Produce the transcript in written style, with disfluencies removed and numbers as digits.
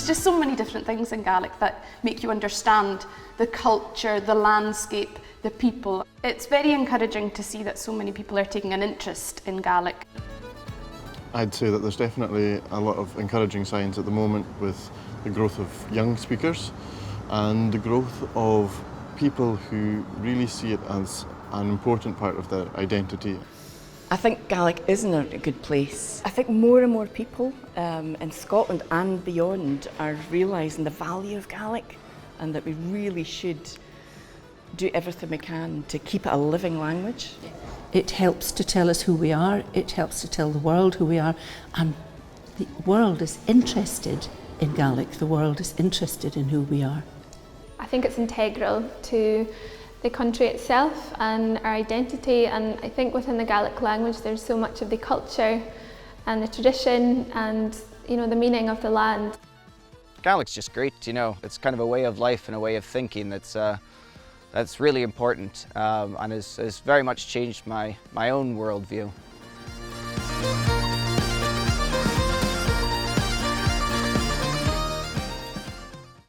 just so many different things in Gaelic that make you understand the culture, the landscape, the people. It's very encouraging to see that so many people are taking an interest in Gaelic. I'd say that there's definitely a lot of encouraging signs at the moment with the growth of young speakers and the growth of people who really see it as an important part of their identity. I think Gaelic is in a good place. I think more and more people in Scotland and beyond are realising the value of Gaelic and that we really should do everything we can to keep it a living language. It helps to tell us who we are, it helps to tell the world who we are, and the world is interested in Gaelic, the world is interested in who we are. I think it's integral to the country itself and our identity, and I think within the Gaelic language there's so much of the culture and the tradition and the meaning of the land. Gaelic's just great, it's kind of a way of life and a way of thinking that's really important and has very much changed my own worldview.